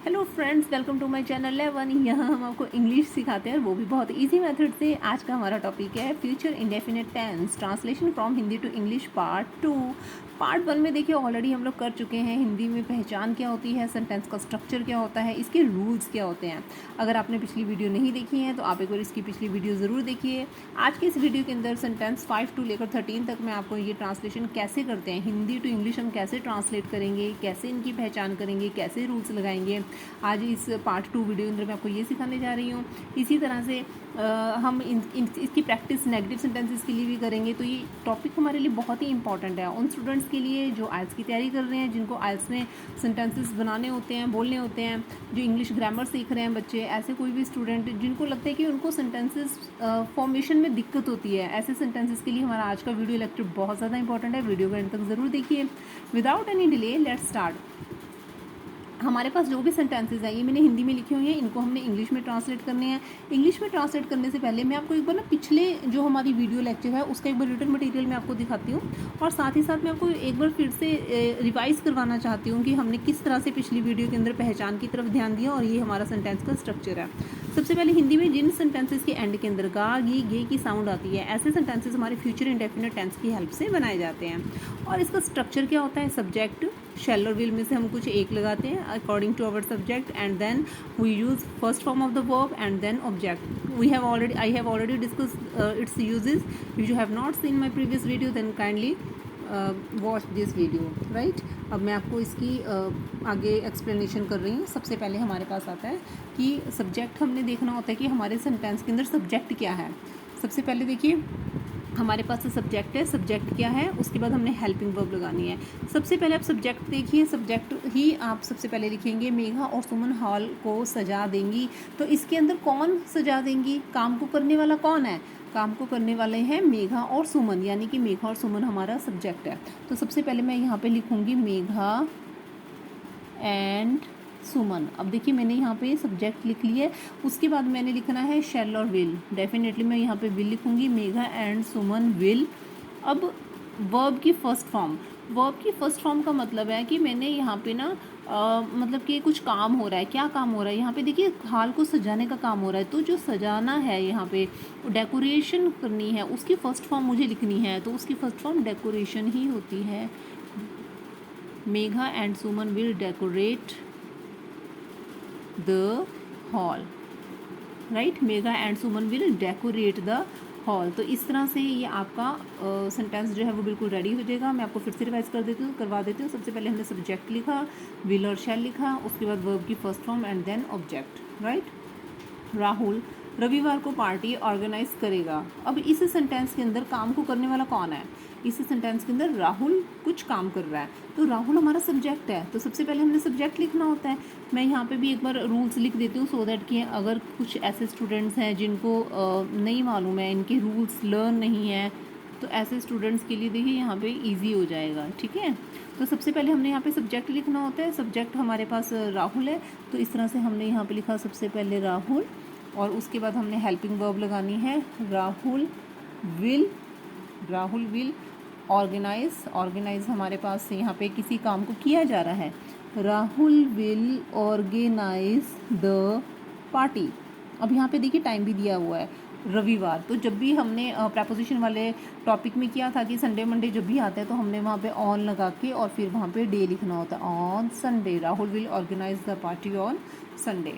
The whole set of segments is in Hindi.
Hello friends, welcome to my channel लेवन। यहाँ हम आपको इंग्लिश सिखाते हैं और वो भी बहुत इजी मेथड से। आज का हमारा टॉपिक है future indefinite tense, translation from Hindi to English part 2। Part 1 में देखिए ऑलरेडी हम लोग कर चुके हैं। हिंदी में पहचान क्या होती है, सेंटेंस का स्ट्रक्चर क्या होता है, इसके रूल्स क्या होते हैं। अगर आपने पिछली वीडियो नहीं देखी है तो आप एक बार इसकी पिछली वीडियो ज़रूर देखिए। आज के इस वीडियो के अंदर सेंटेंस 5 टू लेकर 13 तक मैं आपको ये ट्रांसलेशन कैसे करते हैं, हिंदी टू इंग्लिश हम कैसे ट्रांसलेट करेंगे, कैसे इनकी पहचान करेंगे, कैसे रूल्स लगाएंगे, आज इस पार्ट 2 वीडियो के अंदर मैं आपको ये सिखाने जा रही हूँ। इसी तरह से हम इसकी प्रैक्टिस नेगेटिव सेंटेंसेस के लिए भी करेंगे। तो ये टॉपिक हमारे लिए बहुत ही इंपॉर्टेंट है उन स्टूडेंट्स के लिए जो आइल्स की तैयारी कर रहे हैं, जिनको आइल्स में सेंटेंसेस बनाने होते हैं, बोलने होते हैं, जो इंग्लिश ग्रामर सीख रहे हैं बच्चे, ऐसे कोई भी स्टूडेंट जिनको लगता है कि उनको सेंटेंसेस फॉर्मेशन में दिक्कत होती है, ऐसे सेंटेंसेस के लिए हमारा आज का वीडियो लेक्चर बहुत ज़्यादा इंपॉर्टेंट है। वीडियो को एंड तक ज़रूर देखिए। Without any delay let's start. हमारे पास जो भी सेंटेंसेस हैं ये मैंने हिंदी में लिखे हुए हैं, इनको हमने इंग्लिश में ट्रांसलेट करने हैं। इंग्लिश में ट्रांसलेट करने से पहले मैं आपको एक बार ना पिछले जो हमारी वीडियो लेक्चर है उसका एक बार रिटन मटेरियल मैं आपको दिखाती हूँ, और साथ ही साथ मैं आपको एक बार फिर से रिवाइज करवाना चाहती हूँ कि हमने किस तरह से पिछली वीडियो के अंदर पहचान की तरफ ध्यान दिया और ये हमारा सेंटेंस का स्ट्रक्चर है। सबसे पहले हिंदी में जिन सेंटेंसेस के एंड के अंदर गा गी गे की साउंड आती है, ऐसे सेंटेंसेस हमारे फ्यूचर इंडेफिनिट टेंस की हेल्प से बनाए जाते हैं। और इसका स्ट्रक्चर क्या होता है, सब्जेक्ट शैल और विल में से हम कुछ एक लगाते हैं according to our subject, and then we use first form of the verb and then object. I have already discuss its uses. If you have not seen my previous video then kindly watch this video, right. अब मैं आपको इसकी आगे एक्सप्लेनेशन कर रही हूँ। सबसे पहले हमारे पास आता है कि सब्जेक्ट हमने देखना होता है कि हमारे सेंटेंस के अंदर सब्जेक्ट क्या है। सबसे पहले देखिए हमारे पास सब्जेक्ट है, सब्जेक्ट क्या है, उसके बाद हमने हेल्पिंग वर्ब लगानी है। सबसे पहले आप सब्जेक्ट देखिए, सब्जेक्ट ही आप सबसे पहले लिखेंगे मेघा और सुमन हॉल को सजा देंगी। तो इसके अंदर कौन सजा देंगी, काम को करने वाला कौन है, काम को करने वाले हैं मेघा और सुमन, यानी कि मेघा और सुमन हमारा सब्जेक्ट है। तो सबसे पहले मैं यहाँ पे लिखूँगी मेघा एंड सुमन। अब देखिए मैंने यहाँ पे सब्जेक्ट लिख लिया है, उसके बाद मैंने लिखना है शैल और विल। डेफिनेटली मैं यहाँ पे विल लिखूँगी, मेघा एंड सुमन विल। अब वर्ब की फर्स्ट फॉर्म, वर्ब की फर्स्ट फॉर्म का मतलब है कि मैंने यहाँ पे ना मतलब कि कुछ काम हो रहा है। क्या काम हो रहा है यहाँ पे, देखिए हाल को सजाने का काम हो रहा है। तो जो सजाना है यहाँ पे, डेकोरेशन करनी है, उसकी फर्स्ट फॉर्म मुझे लिखनी है, तो उसकी फर्स्ट फॉर्म डेकोरेशन ही होती है। Megha and Suman will decorate the hall, right. Megha and Suman will decorate the hall. तो इस तरह से ये आपका सेंटेंस जो है वो बिल्कुल रेडी हो जाएगा। मैं आपको फिर से रिवाइज करवा देती हूँ। सबसे पहले हमने सब्जेक्ट लिखा, विल और शैल लिखा, उसके बाद वर्ब की first form and then object, right. Rahul रविवार को पार्टी ऑर्गेनाइज करेगा। अब इस सेंटेंस के अंदर काम को करने वाला कौन है, इस सेंटेंस के अंदर राहुल कुछ काम कर रहा है, तो राहुल हमारा सब्जेक्ट है। तो सबसे पहले हमने सब्जेक्ट लिखना होता है। मैं यहाँ पे भी एक बार रूल्स लिख देती हूँ सो दैट कि अगर कुछ ऐसे स्टूडेंट्स हैं जिनको नहीं मालूम है, इनके रूल्स लर्न नहीं है, तो ऐसे स्टूडेंट्स के लिए देखिए यहाँ पे इजी हो जाएगा, ठीक है। तो सबसे पहले हमने यहाँ पे सब्जेक्ट लिखना होता है। सब्जेक्ट हमारे पास राहुल है, तो इस तरह से हमने यहाँ पे लिखा सबसे पहले राहुल, और उसके बाद हमने हेल्पिंग वर्ब लगानी है Rahul will. Rahul will organise, organise हमारे पास यहाँ पे किसी काम को किया जा रहा है। Rahul will organise the party. अब यहाँ पे देखिए टाइम भी दिया हुआ है रविवार। तो जब भी हमने प्रपोजिशन वाले टॉपिक में किया था कि संडे मंडे जब भी आता है तो हमने वहाँ पे ऑन लगा के और फिर वहाँ पे डे लिखना होता है, on Sunday Rahul will organise the party on Sunday,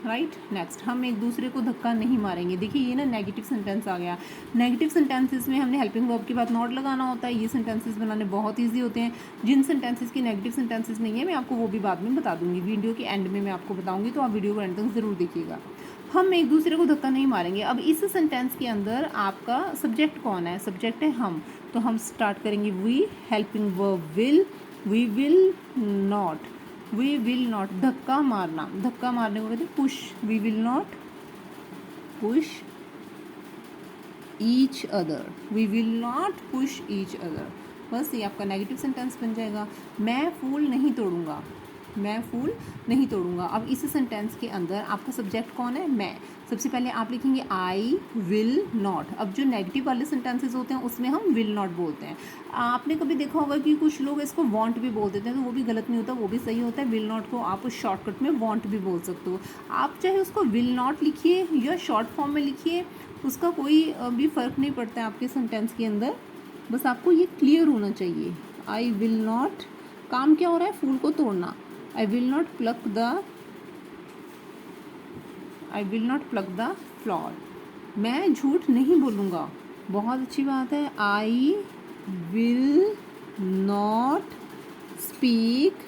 right. Next, हम एक दूसरे को धक्का नहीं मारेंगे। देखिए ये ना नेगेटिव सेंटेंस आ गया। नेगेटिव सेंटेंसेस में हमने हेल्पिंग वर्ब के बाद नॉट लगाना होता है। ये सेंटेंसेस बनाने बहुत ईजी होते हैं। जिन सेंटेंसेस की नेगेटिव सेंटेंसेस नहीं है मैं आपको वो भी बाद में बता दूंगी, वीडियो के एंड में मैं आपको बताऊंगी, तो आप वीडियो को एंड तक ज़रूर देखिएगा। हम एक दूसरे को धक्का नहीं मारेंगे। अब इस सेंटेंस के अंदर आपका सब्जेक्ट कौन है, सब्जेक्ट है हम, तो हम स्टार्ट करेंगे we, helping verb will, we will not, we will not धक्का मारना, धक्का मारने को कहते हैं push, we will not push each other, we will not push each other. बस ये आपका नेगेटिव सेंटेंस बन जाएगा। मैं फूल नहीं तोड़ूंगा, मैं फूल नहीं तोड़ूंगा। अब इस सेंटेंस के अंदर आपका सब्जेक्ट कौन है? मैं। सबसे पहले आप लिखेंगे आई विल नॉट। अब जो नेगेटिव वाले सेंटेंसेस होते हैं उसमें हम विल नॉट बोलते हैं। आपने कभी देखा होगा कि कुछ लोग इसको वॉन्ट भी बोल देते हैं, तो वो भी गलत नहीं होता, वो भी सही होता है। विल नॉट को आप शॉर्टकट में वॉन्ट भी बोल सकते हो। आप चाहे उसको विल नॉट लिखिए या शॉर्ट फॉर्म में लिखिए, उसका कोई भी फ़र्क नहीं पड़ता है आपके सेंटेंस के अंदर। बस आपको ये क्लियर होना चाहिए। आई विल नॉट, काम क्या हो रहा है? फूल को तोड़ना। आई will not plug the flower. मैं झूठ नहीं बोलूँगा। बहुत अच्छी बात है। आई विल नॉट स्पीक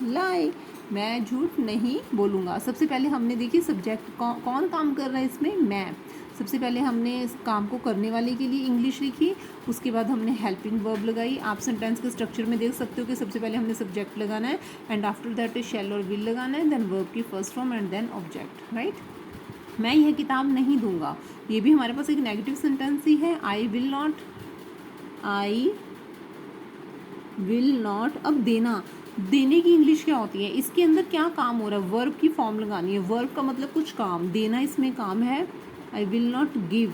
लाई। मैं झूठ नहीं बोलूँगा। सबसे पहले हमने देखी सब्जेक्ट कौन काम कर रहा है इसमें? मैं। सबसे पहले हमने इस काम को करने वाले के लिए इंग्लिश लिखी, उसके बाद हमने हेल्पिंग वर्ब लगाई। आप सेंटेंस के स्ट्रक्चर में देख सकते हो कि सबसे पहले हमने सब्जेक्ट लगाना है एंड आफ्टर दैट शैल और विल लगाना है, देन वर्ब की first form and then object, right. मैं यह किताब नहीं दूंगा, ये भी हमारे पास एक नेगेटिव सेंटेंस ही है। आई विल नॉट। अब देना, देने की इंग्लिश क्या होती है? इसके अंदर क्या काम हो रहा है? वर्ब की फॉर्म लगानी है। वर्ब का मतलब कुछ काम, देना इसमें काम है। आई विल नॉट गिव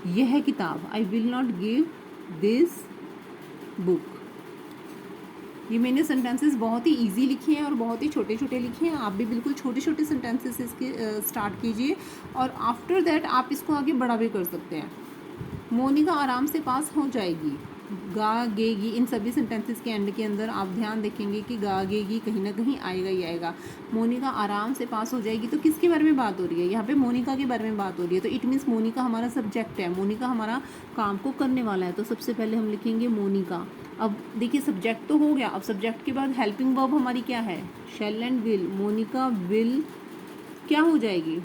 यह किताब। आई will not give this book. ये मैंने सेंटेंसेस बहुत ही इजी लिखे हैं और बहुत ही छोटे छोटे लिखे हैं। आप भी बिल्कुल छोटे छोटे सेंटेंसेस इसके स्टार्ट कीजिए और आफ्टर दैट आप इसको आगे बड़ा भी कर सकते हैं। मोनिका आराम से पास हो जाएगी। गा गेगी, इन सभी सेंटेंसेस के एंड के अंदर आप ध्यान देखेंगे कि गा गेगी कहीं ना कहीं आएगा ही आएगा। मोनिका आराम से पास हो जाएगी, तो किसके बारे में बात हो रही है? यहाँ पे मोनिका के बारे में बात हो रही है, तो इट मीन्स मोनिका हमारा सब्जेक्ट है, मोनिका हमारा काम को करने वाला है। तो सबसे पहले हम लिखेंगे मोनिका। अब देखिए सब्जेक्ट तो हो गया, अब सब्जेक्ट के बाद हेल्पिंग वर्ब हमारी क्या है? Shall and will. Monika will क्या हो जाएगी?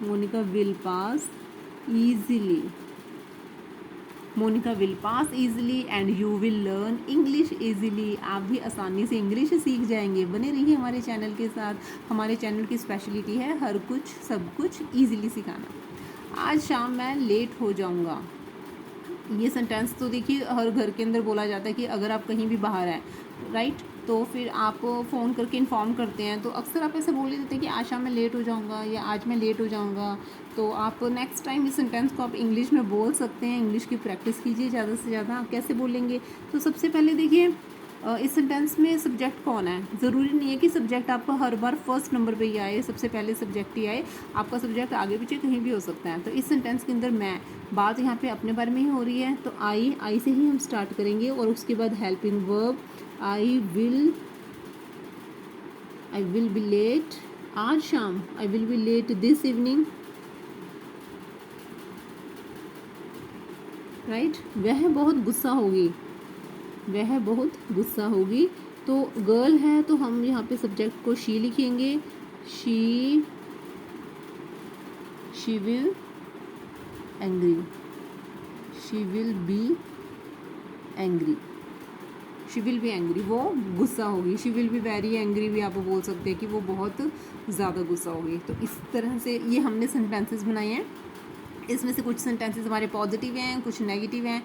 Monika will pass easily. Monika will pass easily and you will learn English easily. आप भी आसानी से इंग्लिश सीख जाएंगे। बने रहिए हमारे चैनल के साथ। हमारे चैनल की स्पेशलिटी है हर कुछ सब कुछ ईजिली सिखाना। आज शाम मैं लेट हो जाऊंगा। ये सेंटेंस तो देखिए हर घर के अंदर बोला जाता है कि अगर आप कहीं भी बाहर हैं, राइट, तो फिर आप फ़ोन करके इन्फॉर्म करते हैं, तो अक्सर आप ऐसे बोल ही देते हैं कि आज शाम मैं लेट हो जाऊंगा या आज मैं लेट हो जाऊंगा। तो आप नेक्स्ट टाइम इस सेंटेंस को आप इंग्लिश में बोल सकते हैं। इंग्लिश की प्रैक्टिस कीजिए ज़्यादा से ज़्यादा। आप कैसे बोलेंगे? तो सबसे पहले देखिए इस सेंटेंस में सब्जेक्ट कौन है? ज़रूरी नहीं है कि सब्जेक्ट आपका हर बार फर्स्ट नंबर पे ही आए, सबसे पहले सब्जेक्ट ही आए। आपका सब्जेक्ट आगे पीछे कहीं भी हो सकता है। तो इस सेंटेंस के अंदर मैं, बात यहाँ पे अपने बारे में ही हो रही है, तो आई से ही हम स्टार्ट करेंगे और उसके बाद helping verb. I will be late आज शाम। I will be late this evening, right. वह बहुत गुस्सा होगी। तो गर्ल है तो हम यहाँ पे सब्जेक्ट को शी लिखेंगे। She will angry. She will be angry, वो गुस्सा होगी। She will be very angry भी आप बोल सकते हैं कि वो बहुत ज़्यादा गुस्सा होगी। तो इस तरह से ये हमने सेंटेंसेस बनाए हैं। इसमें से कुछ सेंटेंसेस हमारे पॉजिटिव हैं, कुछ नेगेटिव हैं।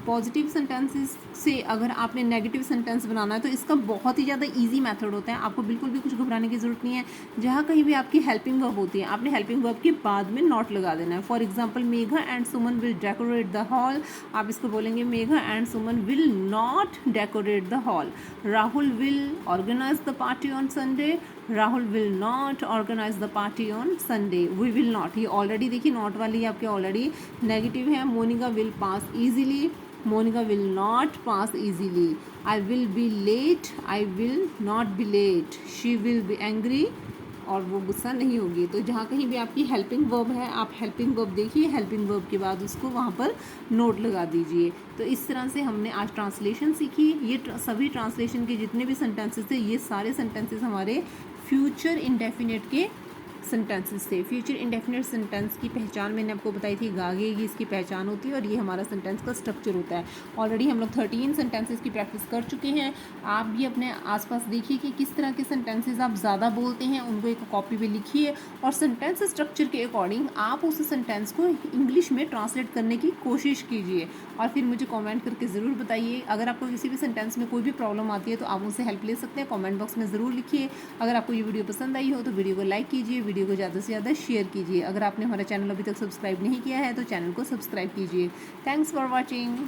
पॉजिटिव सेंटेंसेस से अगर आपने नेगेटिव सेंटेंस बनाना है तो इसका बहुत ही ज़्यादा इजी मेथड होता है। आपको बिल्कुल भी कुछ घबराने की ज़रूरत नहीं है। जहाँ कहीं भी आपकी हेल्पिंग वर्ब होती है, आपने हेल्पिंग वर्ब के बाद में नॉट लगा देना है। For example, Megha and Suman will decorate the hall. आप इसको बोलेंगे Megha and Suman will not decorate the hall. Rahul will organise the party on Sunday. Rahul will not organise the party on Sunday. We will not, ये ऑलरेडी देखिए नॉट वाली आपके ऑलरेडी नेगेटिव है। Monika will pass easily. Monika will not pass easily. I will be late. I will not be late. She will be angry, और वो गुस्सा नहीं होगी। तो जहाँ कहीं भी आपकी हेल्पिंग वर्ब है, आप हेल्पिंग वर्ब देखिए, हेल्पिंग वर्ब के बाद उसको वहाँ पर नोट लगा दीजिए। तो इस तरह से हमने आज ट्रांसलेशन सीखी। ये सभी ट्रांसलेशन के जितने भी सेंटेंसेस थे, ये सारे सेंटेंसेस हमारे फ्यूचर इंडेफिनिट के सेंटेंसेस से। फ्यूचर इंडेफिनिट सेंटेंस की पहचान मैंने आपको बताई थी, गागे की इसकी पहचान होती है और ये हमारा सेंटेंस का स्ट्रक्चर होता है। ऑलरेडी हम लोग 13 सेंटेंसेस की प्रैक्टिस कर चुके हैं। आप भी अपने आसपास देखिए कि किस तरह के सेंटेंसेस आप ज़्यादा बोलते हैं, उनको एक कॉपी पे लिखिए और सेंटेंस स्ट्रक्चर के अकॉर्डिंग आप उस सेंटेंस को इंग्लिश में ट्रांसलेट करने की कोशिश कीजिए और फिर मुझे कमेंट करके ज़रूर बताइए। अगर आपको किसी भी सेंटेंस में कोई भी प्रॉब्लम आती है तो आप मुझसे हेल्प ले सकते हैं, कमेंट बॉक्स में ज़रूर लिखिए। अगर आपको ये वीडियो पसंद आई हो तो वीडियो को लाइक कीजिए, वीडियो को ज़्यादा से ज़्यादा शेयर कीजिए। अगर आपने हमारा चैनल अभी तक सब्सक्राइब नहीं किया है तो चैनल को सब्सक्राइब कीजिए। Thanks for watching.